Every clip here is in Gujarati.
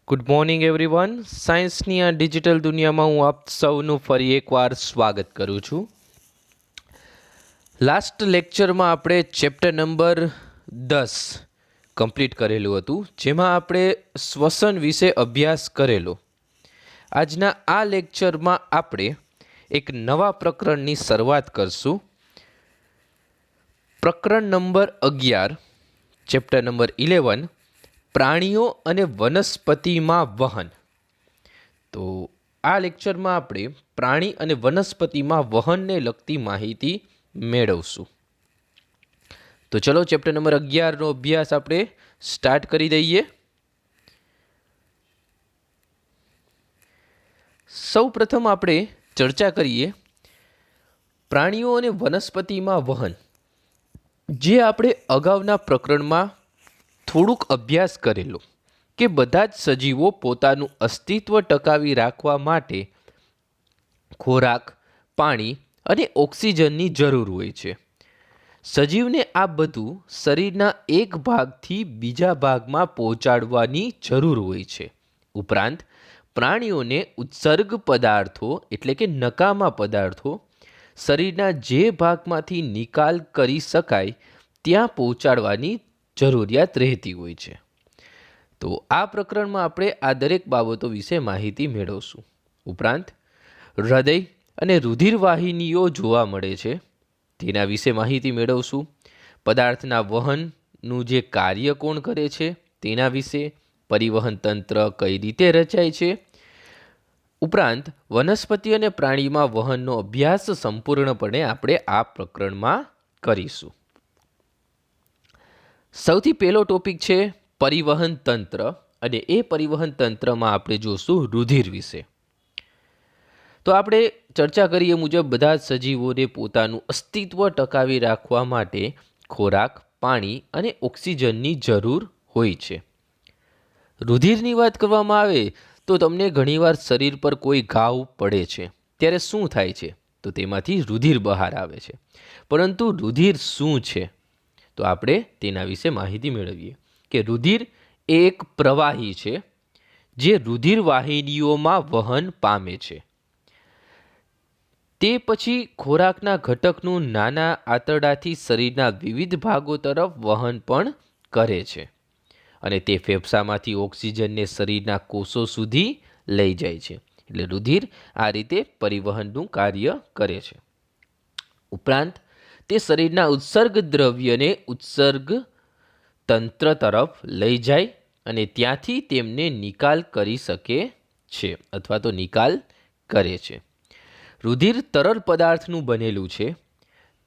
Good morning everyone. સાયન્સની આ ડિજિટલ દુનિયામાં હું આપ સૌનું ફરી એકવાર સ્વાગત કરું છું. લાસ્ટ લેક્ચરમાં આપણે ચેપ્ટર નંબર 10 કમ્પ્લીટ કરેલું હતું, જેમાં આપણે શ્વસન વિશે અભ્યાસ કરેલો. આજના આ લેક્ચરમાં આપણે એક નવા પ્રકરણની શરૂઆત કરશું. પ્રકરણ નંબર 11, ચેપ્ટર નંબર 11, પ્રાણીઓ અને વનસ્પતિમાં વહન. તો આ લેક્ચરમાં આપણે પ્રાણી અને વનસ્પતિમાં વહનને લગતી માહિતી મેળવશું. તો ચલો ચેપ્ટર નંબર 11નો અભ્યાસ આપણે સ્ટાર્ટ કરી દઈએ. સૌ પ્રથમ આપણે ચર્ચા કરીએ પ્રાણીઓ અને વનસ્પતિમાં વહન, જે આપણે અગાઉના પ્રકરણમાં થોડુંક અભ્યાસ કરેલો કે બધા જ સજીવો પોતાનું અસ્તિત્વ ટકાવી રાખવા માટે ખોરાક, પાણી અને ઓક્સિજનની જરૂર હોય છે. સજીવને આ બધું શરીરના એક ભાગથી બીજા ભાગમાં પહોંચાડવાની જરૂર હોય છે. ઉપરાંત પ્રાણીઓને ઉત્સર્ગ પદાર્થો એટલે કે નકામા પદાર્થો શરીરના જે ભાગમાંથી નિકાલ કરી શકાય ત્યાં પહોંચાડવાની જરૂરિયાત રહેતી હોય છે. તો આ પ્રકરણમાં આપણે આ દરેક બાબતો વિશે માહિતી મેળવશું. ઉપરાંત હૃદય અને રુધિર વાહિનીઓ જોવા મળે છે, તેના વિશે માહિતી મેળવશું. પદાર્થના વહનનું જે કાર્ય કોણ કરે છે તેના વિશે, પરિવહન તંત્ર કઈ રીતે રચાય છે. ઉપરાંત વનસ્પતિ અને પ્રાણીમાં વહનનો અભ્યાસ સંપૂર્ણપણે આપણે આ પ્રકરણમાં કરીશું. સૌથી પહેલો ટોપિક છે પરિવહન તંત્ર, અને એ પરિવહન તંત્રમાં આપણે જોશું રુધિર વિશે. તો આપણે ચર્ચા કરીએ મુજબ બધા જ સજીવોને પોતાનું અસ્તિત્વ ટકાવી રાખવા માટે ખોરાક, પાણી અને ઓક્સિજનની જરૂર હોય છે. રુધિરની વાત કરવામાં આવે તો તમને ઘણીવાર શરીર પર કોઈ ઘાવ પડે છે ત્યારે શું થાય છે? તો તેમાંથી રુધિર બહાર આવે છે. પરંતુ રુધિર શું છે? તો આપણે તેના વિશે માહિતી મેળવીએ કે રુધિર એ એક પ્રવાહી છે જે રુધિર વાહિનીઓમાં વહન પામે છે. તે પછી ખોરાકના ઘટકનું નાના આંતરડાથી શરીરના વિવિધ ભાગો તરફ વહન પણ કરે છે, અને તે ફેફસામાંથી ઓક્સિજનને શરીરના કોષો સુધી લઈ જાય છે. એટલે રુધિર આ રીતે પરિવહનનું કાર્ય કરે છે. ઉપરાંત તે શરીરના ઉત્સર્ગ દ્રવ્યને ઉત્સર્ગ તંત્ર તરફ લઈ જાય અને ત્યાંથી તેમને નિકાલ કરી શકે છે અથવા તો નિકાલ કરે છે. રુધિર તરલ પદાર્થનું બનેલું છે.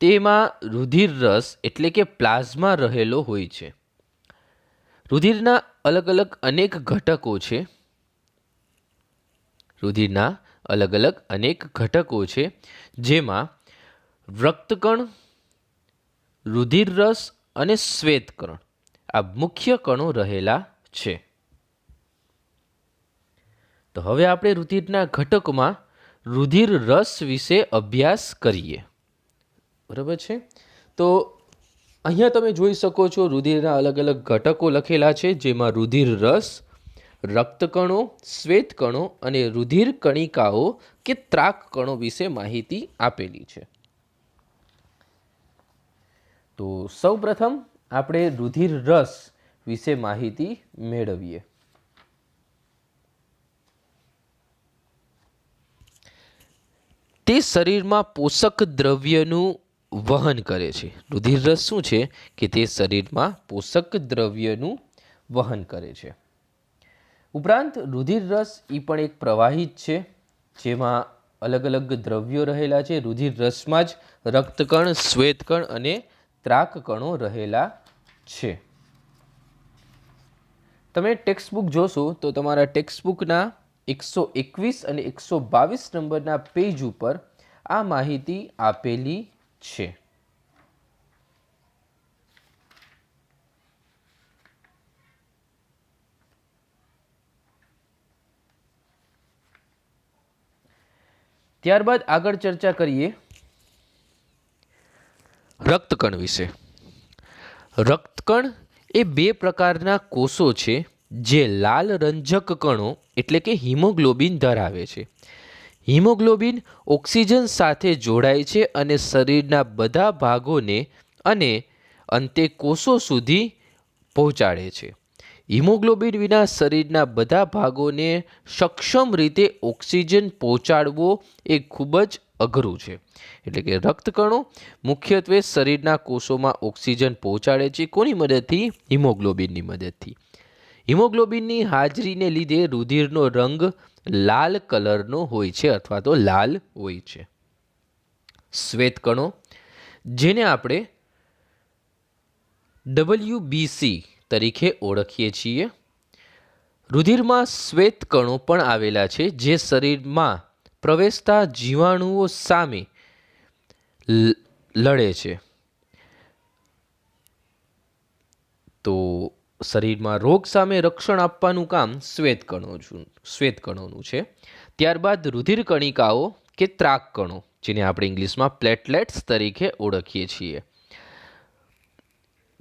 તેમાં રુધિર રસ એટલે કે પ્લાઝમા રહેલો હોય છે. રુધિરના અલગ અલગ અનેક ઘટકો છે. રુધિરના અલગ અલગ અનેક ઘટકો છે, જેમાં રક્તકણ, રુધિર રસ અને શ્વેતકણ આ મુખ્ય કણો રહેલા છે. તો હવે આપણે રુધિરના ઘટકમાં રુધિર રસ વિશે અભ્યાસ કરીએ. બરાબર છે. તો અહીંયા તમે જોઈ શકો છો રુધિરના અલગ અલગ ઘટકો લખેલા છે, જેમાં રુધિર રસ, રક્તકણો, શ્વેતકણો અને રુધિર કણિકાઓ કે ત્રાક કણો વિશે માહિતી આપેલી છે. તો સૌ પ્રથમ આપણે રુધિર રસ વિશે માહિતી મેળવીએ. તે શરીરમાં પોષક દ્રવ્યનું વહન કરે છે. રુધિર રસ શું છે કે તે શરીરમાં પોષક દ્રવ્યનું વહન કરે છે. ઉપરાંત રુધિર રસ એ પણ એક પ્રવાહી જ છે, જેમાં અલગ અલગ દ્રવ્યો રહેલા છે. રુધિર રસમાં જ રક્તકણ, શ્વેતકણ અને ત્રાક કણો રહેલા છે. તમે ટેક્સ્ટ બુક જોશો તો તમારા ટેક્સ્ટ બુકના 121 અને 122 નંબરના પેજ ઉપર આ માહિતી આપેલી છે. ત્યારબાદ આગળ ચર્ચા કરીએ રક્તકણ વિશે. રક્તકણ એ બે પ્રકારના કોષો છે જે લાલ રંજક કણો એટલે કે હિમોગ્લોબિન ધરાવે છે. હિમોગ્લોબિન ઓક્સિજન સાથે જોડાય છે અને શરીરના બધા ભાગોને અને અંતે કોષો સુધી પહોંચાડે છે. હિમોગ્લોબિન વિના શરીરના બધા ભાગોને સક્ષમ રીતે ઓક્સિજન પહોંચાડવો એ ખૂબ જ અઘરું છે. એટલે કે રક્તકણો મુખ્યત્વે શરીરના કોષોમાં ઓક્સિજન પહોંચાડે છે. કોની મદદથી? હિમોગ્લોબિનની મદદથી. હિમોગ્લોબિનની હાજરીને લીધે રુધિરનો રંગ લાલ કલરનો હોય છે અથવા તો લાલ હોય છે. શ્વેતકણો જેને આપણે WBC તરીકે ઓળખીએ છીએ. રુધિરમાં શ્વેતકણો પણ આવેલા છે જે શરીરમાં પ્રવેશતા જીવાણુઓ સામે લડે છે. તો શરીરમાં રોગ સામે રક્ષણ આપવાનું કામ શ્વેતકણોનું છે. ત્યારબાદ રુધિર કણિકાઓ કે ત્રાકકણો જેને આપણે ઇંગ્લિશમાં પ્લેટલેટ્સ તરીકે ઓળખીએ છીએ.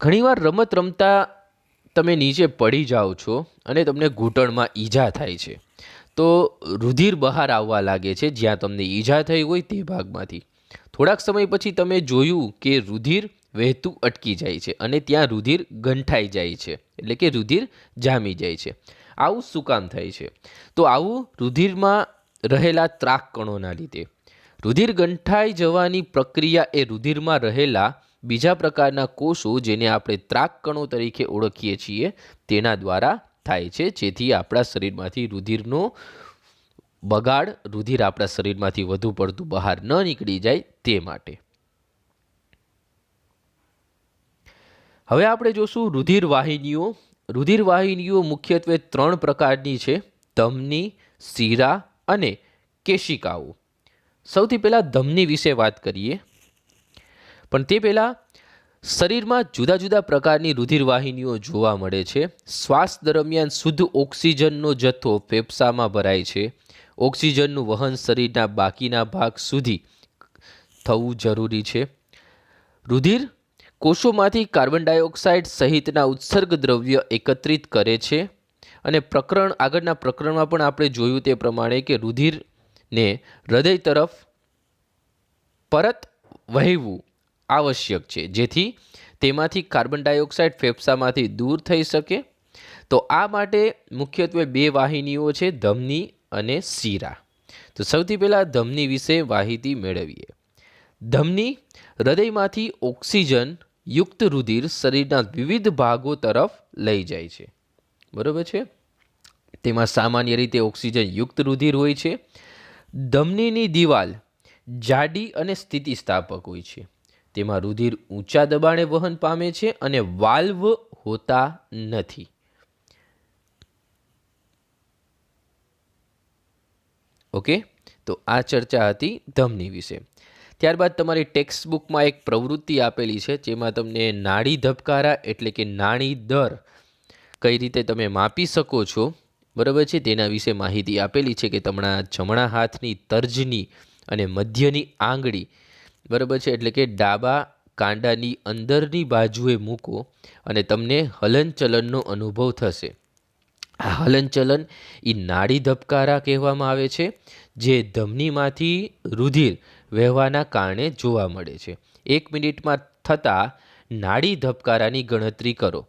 ઘણીવાર રમત રમતા તમે નીચે પડી જાઓ છો અને તમને ઘૂંટણમાં ઈજા થાય છે, તો રુધિર બહાર આવવા લાગે છે જ્યાં તમને ઈજા થઈ હોય તે ભાગમાંથી. થોડાક સમય પછી તમે જોયું કે રુધિર વહેતું અટકી જાય છે અને ત્યાં રુધિર ગંઠાઈ જાય છે, એટલે કે રુધિર જામી જાય છે. આવું શું કામ થાય છે? તો આવું રુધિરમાં રહેલા ત્રાકકણોના લીધે. રુધિર ગંઠાઈ જવાની પ્રક્રિયા એ રુધિરમાં રહેલા બીજા પ્રકારના કોષો જેને આપણે ત્રાકકણો તરીકે ઓળખીએ છીએ તેના દ્વારા થાય છે, જેથી આપણા શરીરમાંથી રુધિરનો બગાડ, રુધિર આપણા શરીરમાંથી વધુ પડતું બહાર ન નીકળી જાય તે માટે. હવે આપણે જોશું રુધિર વાહિનીઓ. રુધિર વાહિનીઓ મુખ્યત્વે 3 પ્રકારની છે: ધમની, શિરા અને કેશિકાઓ. સૌથી પહેલાં ધમની વિશે વાત કરીએ, પણ તે પહેલાં શરીરમાં જુદા જુદા પ્રકારની રુધિર વાહિનીઓ જોવા મળે છે. શ્વાસ દરમિયાન શુદ્ધ ઓક્સિજનનો જથ્થો ફેફસામાં ભરાય છે. ઓક્સિજનનું વહન શરીરના બાકીના ભાગ સુધી થવું જરૂરી છે. રુધિર કોષોમાંથી કાર્બન ડાયોક્સાઇડ સહિતના ઉત્સર્ગ દ્રવ્ય એકત્રિત કરે છે અને આગળના પ્રકરણમાં પણ આપણે જોયું તે પ્રમાણે કે રુધિરને હૃદય તરફ પરત વહેવું આવશ્યક છે, જેથી તેમાંથી કાર્બન ડાયોક્સાઇડ ફેફસામાંથી દૂર થઈ શકે. તો આ માટે મુખ્યત્વે 2 વાહિનીઓ છે, ધમની અને શિરા. તો સૌથી પહેલાં ધમની વિશે માહિતી મેળવીએ. ધમની હૃદયમાંથી ઓક્સિજન યુક્ત રુધિર શરીરના વિવિધ ભાગો તરફ લઈ જાય છે. બરાબર છે? તેમાં સામાન્ય રીતે ઓક્સિજન યુક્ત રુધિર હોય છે. ધમનીની દિવાલ જાડી અને સ્થિતિસ્થાપક હોય છે. તેમાં રુધિર ઊંચા દબાણે વહન પામે છે અને વાલ્વ હોતા નથી. ઓકે, તો આ ચર્ચા હતી ધમની વિશે. ત્યારબાદ તમારી ટેક્સ્ટ બુકમાં એક પ્રવૃત્તિ આપેલી છે જેમાં તમને નાડી ધબકારા એટલે કે નાડી દર કઈ રીતે તમે માપી શકો છો, બરાબર છે, તેના વિશે માહિતી આપેલી છે કે તમારા જમણા હાથની તર્જની અને મધ્યની આંગળી, બરાબર છે, એટલે કે ડાબા કાંડાની અંદરની બાજુએ મૂકો અને તમને હલનચલનનો અનુભવ થશે. આ હલનચલન એ નાડી ધબકારા કહેવામાં આવે છે, જે ધમનીમાંથી રુધિર વહેવાના કારણે જોવા મળે છે. 1 મિનિટમાં થતા નાડી ધબકારાની ગણતરી કરો,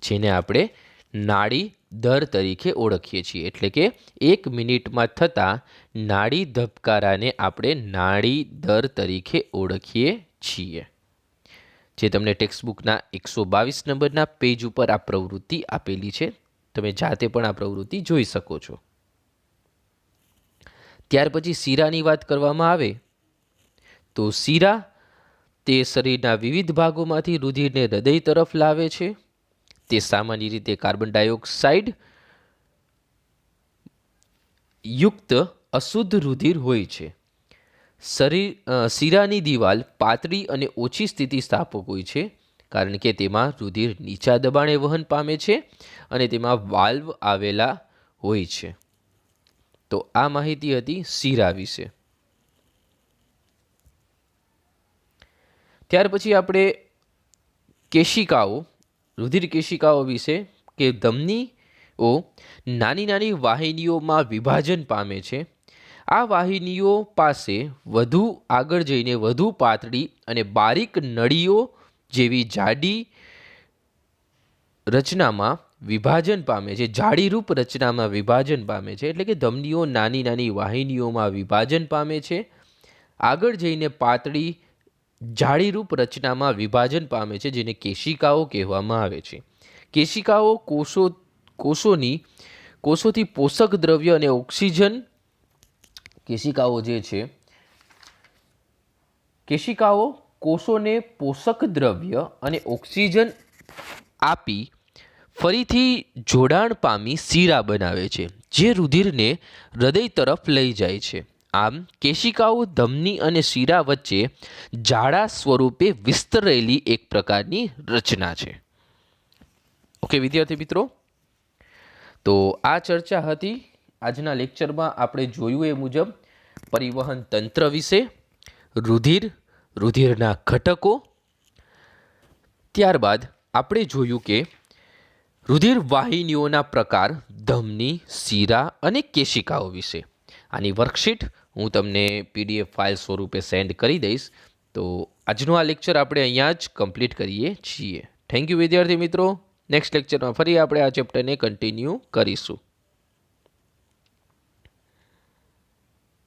જેને આપણે નાડી દર તરીકે ઓળખીએ છીએ. એટલે કે 1 મિનિટમાં થતા નાડી ધબકારાને આપણે નાડી દર તરીકે ઓળખીએ છીએ. જે તમને ટેક્સ્ટબુકના 122 નંબરના પેજ ઉપર આ પ્રવૃત્તિ આપેલી છે. તમે જાતે પણ આ પ્રવૃત્તિ જોઈ શકો છો. ત્યાર પછી શિરાની વાત કરવામાં આવે તો શિરા તે શરીરના વિવિધ ભાગોમાંથી રુધિરને હૃદય તરફ લાવે છે. તે સામાન્ય રીતે કાર્બન ડાયોક્સાઇડ યુક્ત અશુદ્ધ રુધિર હોય છે. શિરાની દિવાલ પાતળી અને ઓછી સ્થિતિસ્થાપક હોય છે, કારણ કે તેમાં રુધિર નીચા દબાણે વહન પામે છે અને તેમાં વાલ્વ આવેલા હોય છે. તો આ માહિતી હતી શિરા વિશે. ત્યાર પછી આપણે કેશિકાઓ, રુધિર કેશિકાઓ વિશે, કે ધમની ઓ નાની નાની વાહિનીઓમાં વિભાજન પામે છે. આ વાહિનીઓ પાસે વધુ આગળ જઈને વધુ પાતળી અને બારીક નળીઓ જેવી જાડી રચનામાં વિભાજન પામે છે. જાળીરૂપ રચનામાં વિભાજન પામે છે, એટલે કે ધમનીઓ નાની નાની વાહિનીઓમાં વિભાજન પામે છે. આગળ જઈને પાતળી જાળીરૂપ રચનામાં વિભાજન પામે છે, જેને કેશિકાઓ કહેવામાં આવે છે. કેશિકાઓ કોષોથી પોષક દ્રવ્ય અને ઓક્સિજન કેશિકાઓ કોષોને પોષક દ્રવ્ય અને ઓક્સિજન આપી ફરીથી જોડાણ પામી શીરા બનાવે છે, જે રુધિરને હૃદય તરફ લઈ જાય છે. આમ કેશિકાઓ ધમની અને શીરા વચ્ચે જાડા સ્વરૂપે વિસ્તરેલી એક પ્રકારની રચના છે. ઓકે વિદ્યાર્થી મિત્રો, તો આ ચર્ચા હતી. આજના લેક્ચરમાં આપણે જોયું એ મુજબ પરિવહન તંત્ર વિશે, રુધિરના ઘટકો. ત્યારબાદ આપણે જોયું કે રુધિર વાહિનીઓના પ્રકાર, ધમની, શીરા અને કેશિકાઓ વિશે. આની વર્કશીટ હું તમને PDF ફાઇલ સ્વરૂપે સેન્ડ કરી દઈશ. તો આજનો આ લેક્ચર આપણે અહીંયા જ કમ્પ્લીટ કરીએ છીએ. થેન્ક યુ વિદ્યાર્થી મિત્રો. નેક્સ્ટ લેક્ચરમાં ફરી આપણે આ ચેપ્ટરને કન્ટિન્યુ કરીશું.